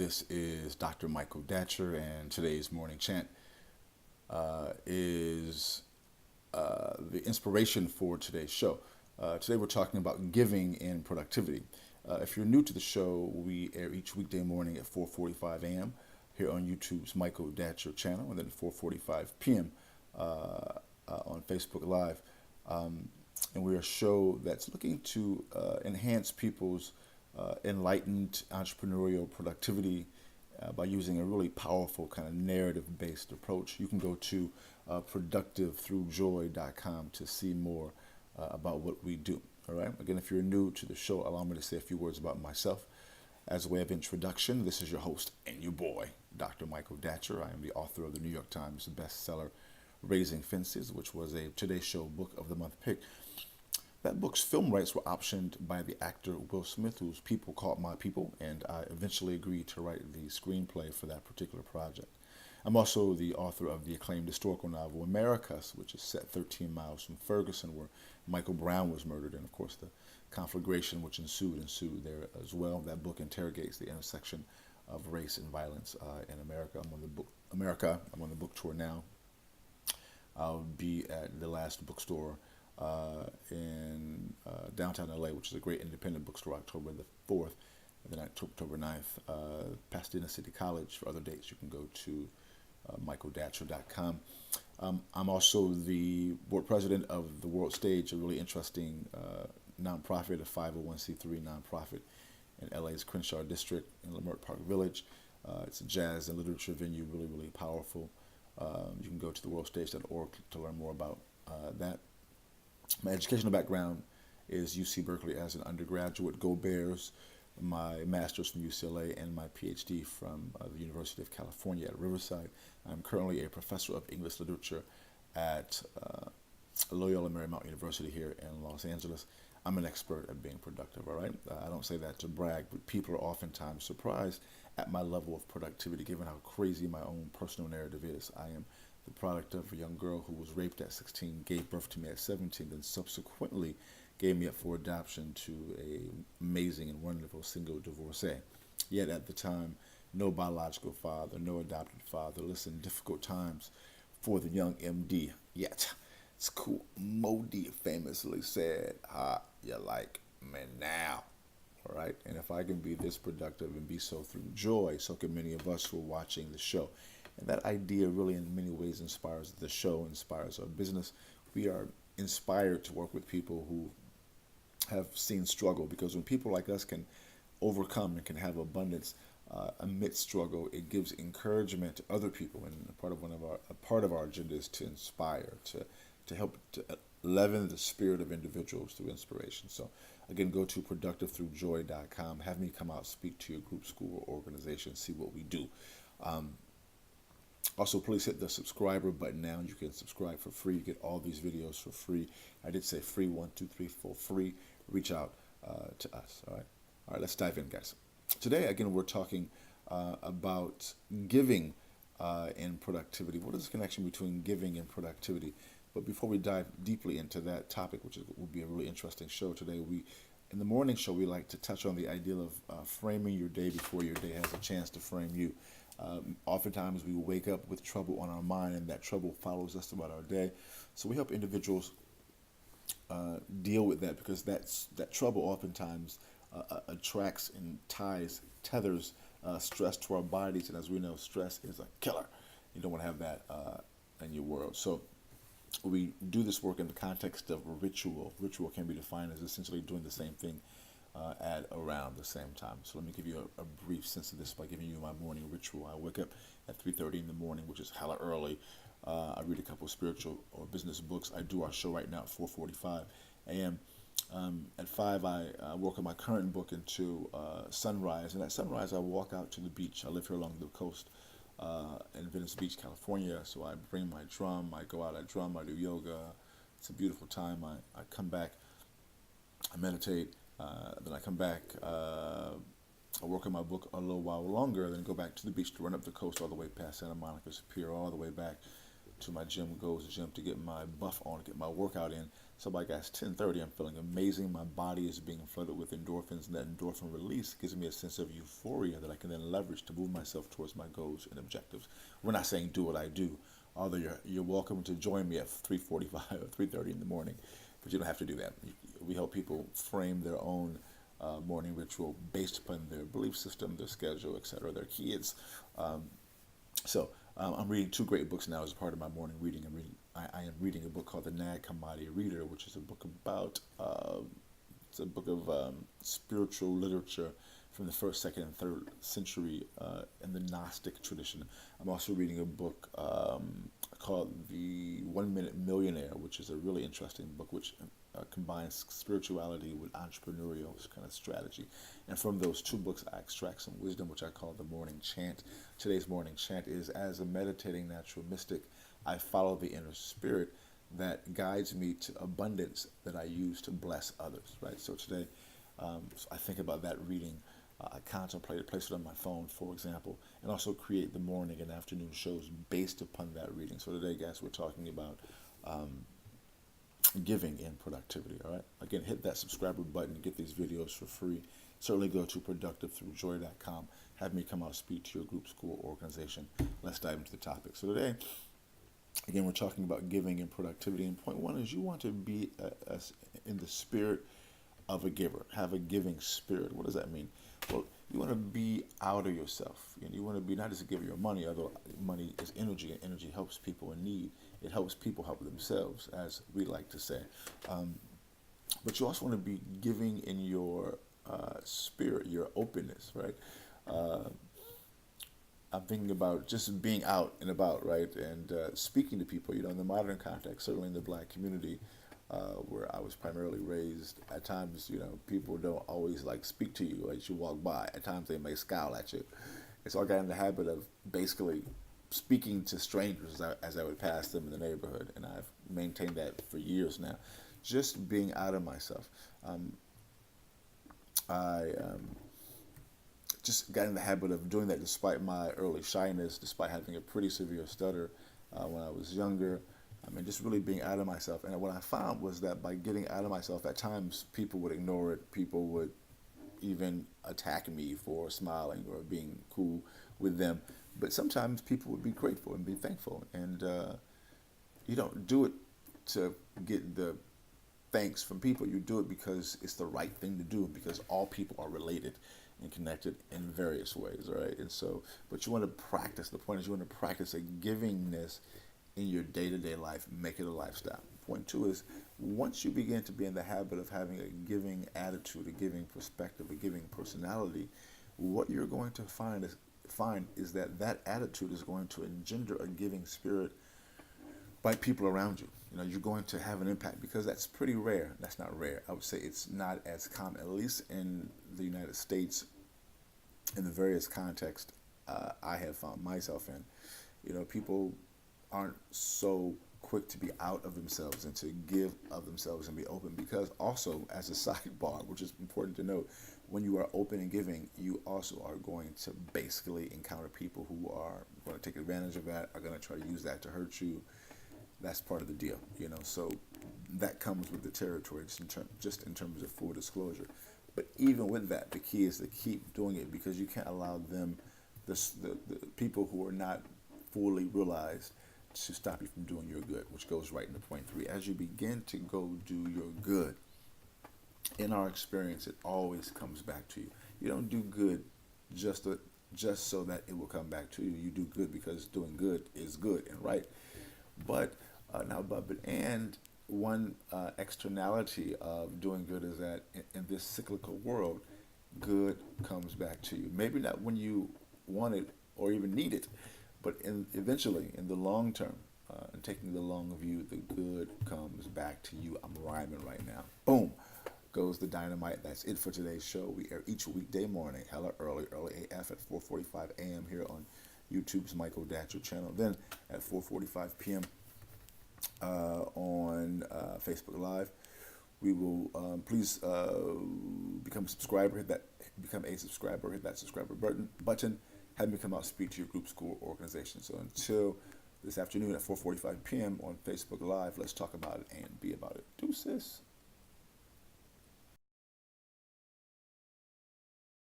This is Dr. Michael Datcher, and today's morning chant is the inspiration for today's show. Today we're talking about giving and productivity. If you're new to the show, we air each weekday morning at 4:45 a.m. here on YouTube's Michael Datcher channel, and then 4:45 p.m. On Facebook Live. And we're a show that's looking to enhance people's enlightened entrepreneurial productivity by using a really powerful kind of narrative-based approach. You can go to productivethroughjoy.com to see more about what we do. All right. Again, if you're new to the show, allow me to say a few words about myself. As a way of introduction, this is your host and your boy, Dr. Michael Datcher. I am the author of the New York Times bestseller, Raising Fences, which was a Today Show Book of the Month pick. That book's film rights were optioned by the actor Will Smith, whose people caught my people, and I eventually agreed to write the screenplay for that particular project. I'm also the author of the acclaimed historical novel Americus, which is set 13 miles from Ferguson, where Michael Brown was murdered, and of course the conflagration which ensued there as well. That book interrogates the intersection of race and violence in America. I'm on the book tour now. I'll be at the last bookstore in downtown LA, which is a great independent bookstore, October the 4th, and then October 9th, Pasadena City College. For other dates, you can go to michaeldatcher.com. I'm also the board president of the World Stage, a really interesting nonprofit, a 501c3 nonprofit in LA's Crenshaw District in Leimert Park Village. It's a jazz and literature venue, really, really powerful. You can go to theworldstage.org to learn more about that. My educational background is UC Berkeley as an undergraduate. Go Bears! My master's from UCLA and my PhD from the University of California at Riverside. I'm currently a professor of English literature at Loyola Marymount University here in Los Angeles. I'm an expert at being productive, all right? I don't say that to brag, but people are oftentimes surprised at my level of productivity, given how crazy my own personal narrative is. I am the product of a young girl who was raped at 16, gave birth to me at 17, then subsequently gave me up for adoption to an amazing and wonderful single divorcee. Yet at the time, no biological father, no adopted father. Listen, difficult times for the young MD. Yet, it's cool. Modi famously said, you like me now. All right? And if I can be this productive and be so through joy, so can many of us who are watching the show. And that idea really in many ways inspires the show, inspires our business. We are inspired to work with people who have seen struggle, because when people like us can overcome and can have abundance amidst struggle, it gives encouragement to other people. And a part of our agenda is to inspire, to help to leaven the spirit of individuals through inspiration. So again, go to productivethroughjoy.com. Have me come out, speak to your group, school, or organization, see what we do. Also, please hit the subscriber button now. You can subscribe for free. You get all these videos for free. I did say free, 1, 2, 3, 4, free. Reach out to us. All right, let's dive in, guys. Today, again, we're talking about giving and productivity. What is the connection between giving and productivity? But before we dive deeply into that topic, which will be a really interesting show today, in the morning show, we like to touch on the idea of framing your day before your day has a chance to frame you. Oftentimes we wake up with trouble on our mind, and that trouble follows us throughout our day. So we help individuals deal with that, because that trouble oftentimes attracts and tethers stress to our bodies. And as we know, stress is a killer. You don't want to have that in your world. So we do this work in the context of ritual. Ritual can be defined as essentially doing the same thing at around the same time. So let me give you a brief sense of this by giving you my morning ritual. I wake up at 3:30 in the morning, which is hella early. I read a couple of spiritual or business books. I do our show right now at 4:45 a.m. At 5, I work on my current book into sunrise. And at sunrise, I walk out to the beach. I live here along the coast in Venice Beach, California. So I bring my drum. I go out, I drum, I do yoga. It's a beautiful time. I come back, I meditate. Then I come back, I work on my book a little while longer, then go back to the beach to run up the coast all the way past Santa Monica's Pier, all the way back to my gym, Goes Gym, to get my buff on, get my workout in, So by guys 10:30, I'm feeling amazing. My body is being flooded with endorphins, and that endorphin release gives me a sense of euphoria that I can then leverage to move myself towards my goals and objectives. We're not saying do what I do, although you're welcome to join me at 3:45 or 3:30 in the morning, but you don't have to do that. We help people frame their own morning ritual based upon their belief system, their schedule, etc., their kids. I'm reading two great books now as part of my morning reading. I am reading a book called The Nag Hammadi Reader, which is a book about it's a book of spiritual literature from the first, second, and third century in the Gnostic tradition. I'm also reading a book called The 1 Minute Millionaire, which is a really interesting book, which combines spirituality with entrepreneurial kind of strategy. And from those two books, I extract some wisdom, which I call the morning chant. Today's morning chant is, as a meditating natural mystic, I follow the inner spirit that guides me to abundance that I use to bless others, right? So today, I think about that reading. I contemplate it, place it on my phone, for example, and also create the morning and afternoon shows based upon that reading. So today, guys, we're talking about giving and productivity, all right? Again, hit that subscriber button, get these videos for free. Certainly go to productivethroughjoy.com. Have me come out speak to your group, school, organization. Let's dive into the topic. So today, again, we're talking about giving and productivity. And point one is you want to be in the spirit of a giver, have a giving spirit. What does that mean? Well, you want to be out of yourself. You want to be not just a giver of money, although money is energy, and energy helps people in need. It helps people help themselves, as we like to say. But you also want to be giving in your spirit, your openness, right? I'm thinking about just being out and about, right, and speaking to people. In the modern context, certainly in the Black community, where I was primarily raised, at times, people don't always speak to you as you walk by. At times, they may scowl at you. And so I got in the habit of basically speaking to strangers as I would pass them in the neighborhood, and I've maintained that for years now. Just being out of myself. I just got in the habit of doing that despite my early shyness, despite having a pretty severe stutter when I was younger. Just really being out of myself. And what I found was that by getting out of myself, at times people would ignore it. People would even attack me for smiling or being cool with them. But sometimes people would be grateful and be thankful. And you don't do it to get the thanks from people. You do it because it's the right thing to do, because all people are related and connected in various ways, right? And so, but you want to practice. The point is you want to practice a givingness in your day-to-day life, make it a lifestyle. Point two is, once you begin to be in the habit of having a giving attitude, a giving perspective, a giving personality, what you're going to find is that attitude is going to engender a giving spirit by people around you. You're going to have an impact, because that's pretty rare. That's not rare. I would say it's not as common, at least in the United States, in the various contexts I have found myself in. People aren't so quick to be out of themselves and to give of themselves and be open, because also, as a sidebar, which is important to note, when you are open and giving, you also are going to basically encounter people who are going to take advantage of that, are going to try to use that to hurt you. That's part of the deal, so that comes with the territory, just in terms of full disclosure. But even with that, the key is to keep doing it, because you can't allow them, the people who are not fully realized, to stop you from doing your good, which goes right into point three. As you begin to go do your good, in our experience, it always comes back to you. You don't do good just so that it will come back to you. You do good because doing good is good and right. But one externality of doing good is that in this cyclical world, good comes back to you. Maybe not when you want it or even need it, but eventually, in the long term, and taking the long view, the good comes back to you. I'm rhyming right now. Boom, goes the dynamite. That's it for today's show. We air each weekday morning, hella early AF at 4:45 a.m. here on YouTube's Michael Datcher channel. Then at 4:45 p.m. On Facebook Live. We will please become a subscriber. Become a subscriber. Hit that subscriber button. Have me come out speak to your group, school, organization. So until this afternoon at 4:45 p.m. on Facebook Live. Let's talk about it and be about it. Deuces.